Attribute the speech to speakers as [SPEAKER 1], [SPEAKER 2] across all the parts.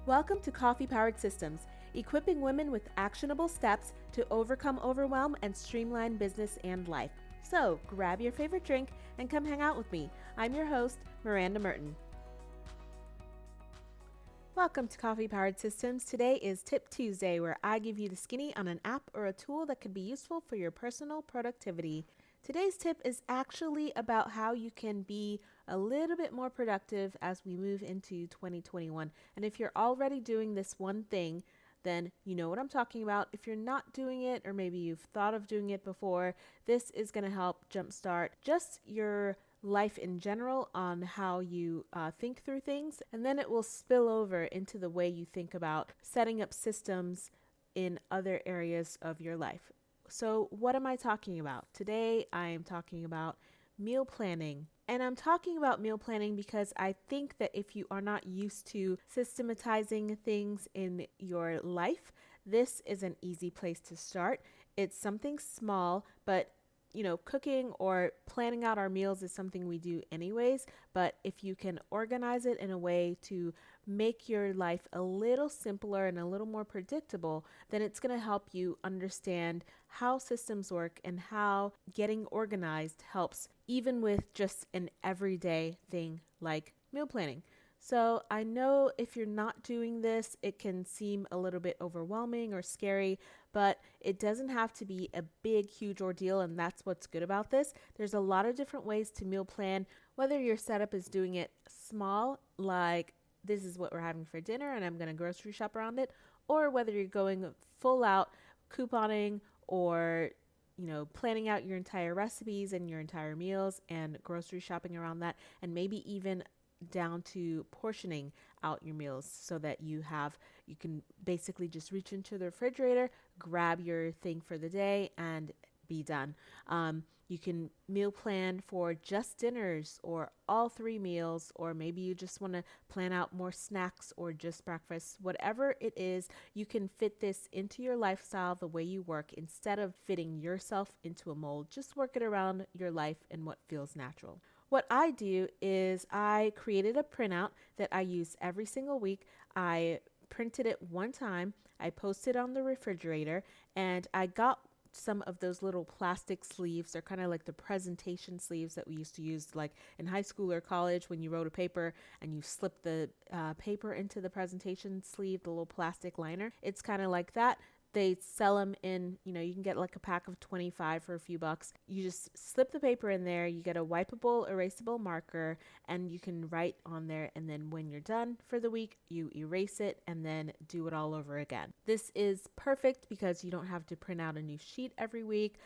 [SPEAKER 1] Welcome to Coffee Powered Systems, equipping women with actionable steps to overcome overwhelm and streamline business and life. So grab your favorite drink and come hang out with me. I'm your host, Miranda Merton. Welcome to Coffee Powered Systems. Today is Tip Tuesday, where I give you the skinny on an app or a tool that could be useful for your personal productivity. Today's tip is actually about how you can be a little bit more productive as we move into 2021. And if you're already doing this one thing, then you know what I'm talking about. If you're not doing it, or maybe you've thought of doing it before, this is going to help jumpstart just your life in general on how you think through things. And then it will spill over into the way you think about setting up systems in other areas of your life. So what am I talking about? Today I am talking about meal planning. And I'm talking about meal planning because I think that if you are not used to systematizing things in your life, this is an easy place to start. It's something small, but cooking or planning out our meals is something we do anyways, but if you can organize it in a way to make your life a little simpler and a little more predictable, then it's going to help you understand how systems work and how getting organized helps, even with just an everyday thing like meal planning. So I know if you're not doing this, it can seem a little bit overwhelming or scary, but it doesn't have to be a big, huge ordeal, and that's what's good about this. There's a lot of different ways to meal plan, whether your setup is doing it small, like this is what we're having for dinner and I'm going to grocery shop around it, or whether you're going full out couponing or planning out your entire recipes and your entire meals and grocery shopping around that, and maybe even down to portioning out your meals so that you can basically just reach into the refrigerator, grab your thing for the day, and be done. You can meal plan for just dinners or all three meals, or maybe you just want to plan out more snacks or just breakfast. Whatever it is, you can fit this into your lifestyle the way you work instead of fitting yourself into a mold. Just work it around your life and what feels natural. What I do is I created a printout that I use every single week. I printed it one time, I posted on the refrigerator, and I got some of those little plastic sleeves. They're kind of like the presentation sleeves that we used to use like in high school or college when you wrote a paper and you slip the paper into the presentation sleeve, the little plastic liner. It's kind of like that. They sell them in, you can get like a pack of 25 for a few bucks. You just slip the paper in there, you get a wipeable, erasable marker, and you can write on there. And then when you're done for the week, you erase it and then do it all over again. This is perfect because you don't have to print out a new sheet every week.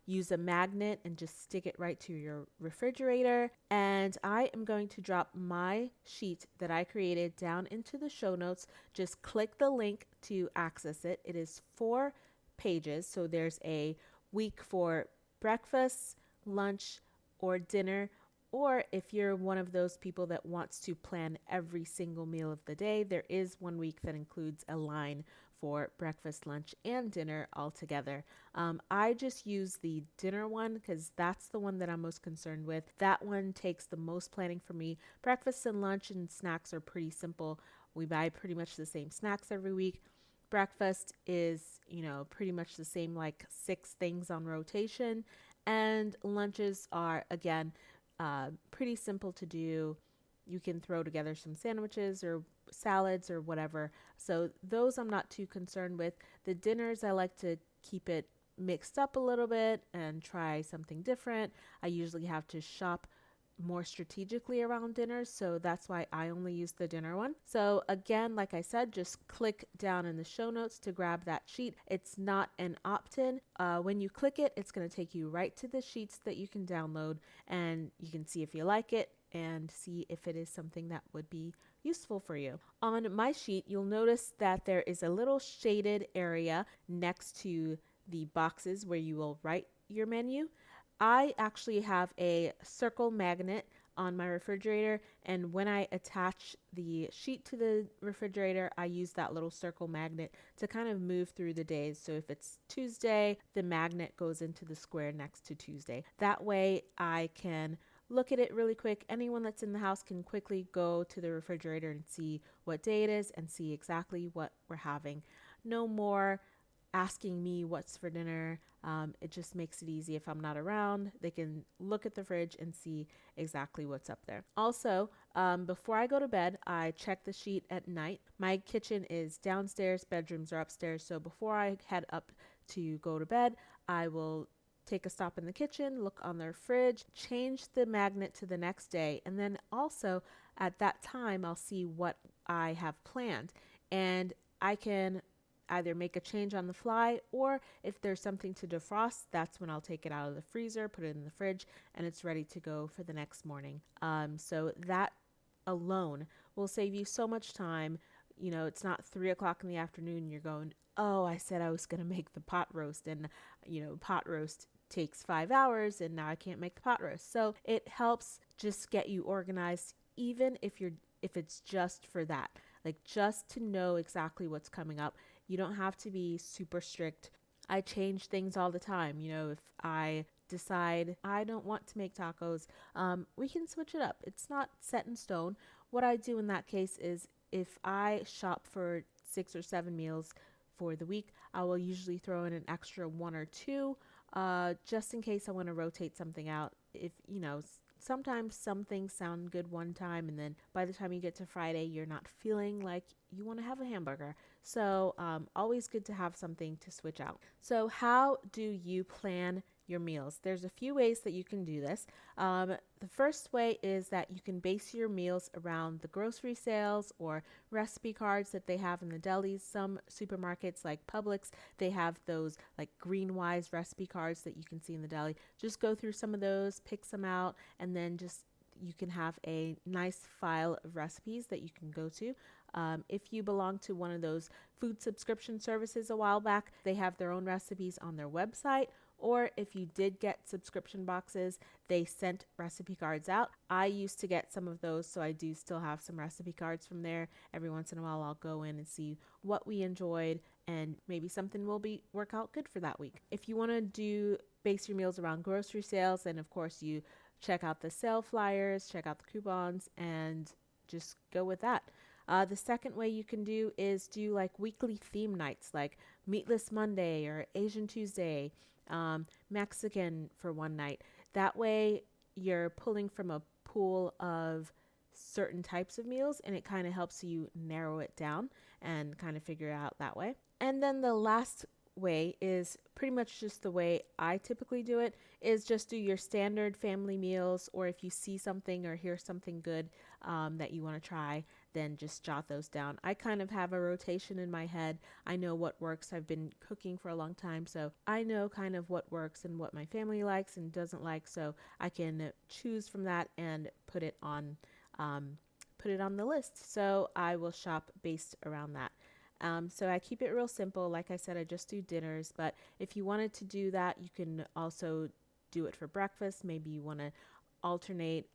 [SPEAKER 1] Use a magnet and just stick it right to your refrigerator. And I am going to drop my sheet that I created down into the show notes. Just click the link to access it. It is 4 pages. So there's a week for breakfast, lunch, or dinner. Or if you're one of those people that wants to plan every single meal of the day, there is 1 week that includes a line for breakfast, lunch, and dinner all together. I just use the dinner one because that's the one that I'm most concerned with. That one takes the most planning for me. Breakfast and lunch and snacks are pretty simple. We buy pretty much the same snacks every week. Breakfast is, pretty much the same, like 6 things on rotation. And lunches are, again, pretty simple to do. You can throw together some sandwiches or salads or whatever. So those I'm not too concerned with. The dinners, I like to keep it mixed up a little bit and try something different. I usually have to shop more strategically around dinners, so that's why I only use the dinner one. So again, like I said, just click down in the show notes to grab that sheet. It's not an opt-in. When you click it, it's going to take you right to the sheets that you can download, and you can see if you like it and see if it is something that would be useful for you. On my sheet, you'll notice that there is a little shaded area next to the boxes where you will write your menu. I actually have a circle magnet on my refrigerator, and when I attach the sheet to the refrigerator, I use that little circle magnet to kind of move through the days. So if it's Tuesday, the magnet goes into the square next to Tuesday. That way I can look at it really quick. Anyone that's in the house can quickly go to the refrigerator and see what day it is and see exactly what we're having. No more asking me what's for dinner. It just makes it easy if I'm not around. They can look at the fridge and see exactly what's up there. Also, before I go to bed, I check the sheet at night. My kitchen is downstairs, bedrooms are upstairs. So before I head up to go to bed, I will take a stop in the kitchen, look on their fridge, change the magnet to the next day, and then also at that time, I'll see what I have planned. And I can either make a change on the fly, or if there's something to defrost, that's when I'll take it out of the freezer, put it in the fridge, and it's ready to go for the next morning. So that alone will save you so much time. You know, it's not 3 o'clock in the afternoon. You're going, oh, I said I was going to make the pot roast, and, pot roast takes 5 hours, and now I can't make the pot roast. So it helps just get you organized, even if it's just for that, like just to know exactly what's coming up. You don't have to be super strict. I change things all the time. If I decide I don't want to make tacos, we can switch it up. It's not set in stone. What I do in that case is if I shop for 6 or 7 meals for the week, I will usually throw in an extra one or two, just in case I want to rotate something out. If, sometimes some things sound good one time, and then by the time you get to Friday, you're not feeling like you want to have a hamburger. So, always good to have something to switch out. So, how do you plan your meals? There's a few ways that you can do this. The first way is that you can base your meals around the grocery sales or recipe cards that they have in the delis. Some supermarkets like Publix, they have those like Greenwise recipe cards that you can see in the deli. Just go through some of those, pick some out, and then just you can have a nice file of recipes that you can go to. If you belong to one of those food subscription services a while back, they have their own recipes on their website. Or if you did get subscription boxes, they sent recipe cards out. I used to get some of those, so I do still have some recipe cards from there. Every once in a while, I'll go in and see what we enjoyed, and maybe something will work out good for that week. If you want to base your meals around grocery sales, then of course you check out the sale flyers, check out the coupons, and just go with that. The second way you can do is do like weekly theme nights, like Meatless Monday or Asian Tuesday, Mexican for one night. That way you're pulling from a pool of certain types of meals, and it kind of helps you narrow it down and kind of figure it out that way. And then the last way is pretty much just the way I typically do it, is just do your standard family meals, or if you see something or hear something good that you want to try, then just jot those down. I kind of have a rotation in my head. I know what works. I've been cooking for a long time, so I know kind of what works and what my family likes and doesn't like, so I can choose from that and put it on the list. So I will shop based around that. So I keep it real simple. Like I said, I just do dinners, but if you wanted to do that, you can also do it for breakfast. Maybe you want to alternate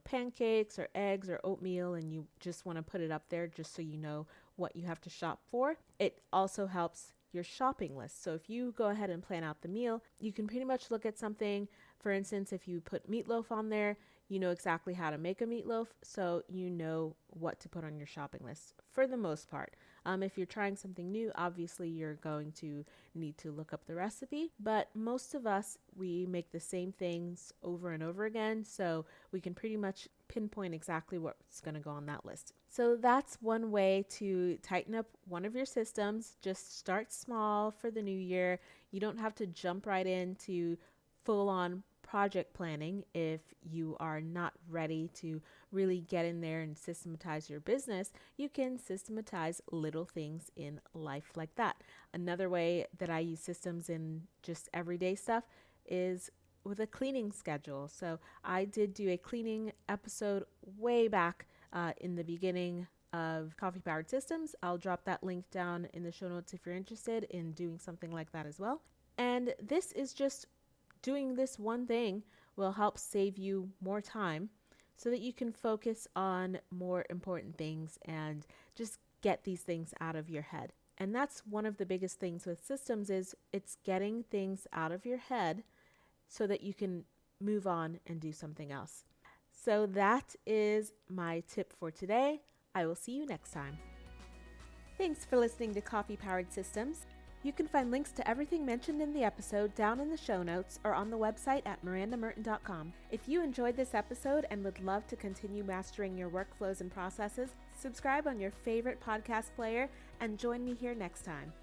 [SPEAKER 1] pancakes or eggs or oatmeal, and you just want to put it up there just so you know what you have to shop for. It also helps your shopping list. So if you go ahead and plan out the meal, you can pretty much look at something. For instance, if you put meatloaf on there, you know exactly how to make a meatloaf, so you know what to put on your shopping list for the most part. If you're trying something new, obviously you're going to need to look up the recipe, but most of us, we make the same things over and over again, so we can pretty much pinpoint exactly what's going to go on that list. So that's one way to tighten up one of your systems. Just start small for the new year. You don't have to jump right into full-on project planning if you are not ready to really get in there and systematize your business. You can systematize little things in life like that. Another way that I use systems in just everyday stuff is with a cleaning schedule. So I did do a cleaning episode way back in the beginning of Coffee Powered Systems. I'll drop that link down in the show notes if you're interested in doing something like that as well. And this is just doing this one thing will help save you more time so that you can focus on more important things and just get these things out of your head. And that's one of the biggest things with systems, is it's getting things out of your head so that you can move on and do something else. So that is my tip for today. I will see you next time. Thanks for listening to Coffee Powered Systems. You can find links to everything mentioned in the episode down in the show notes or on the website at mirandamerton.com. If you enjoyed this episode and would love to continue mastering your workflows and processes, subscribe on your favorite podcast player and join me here next time.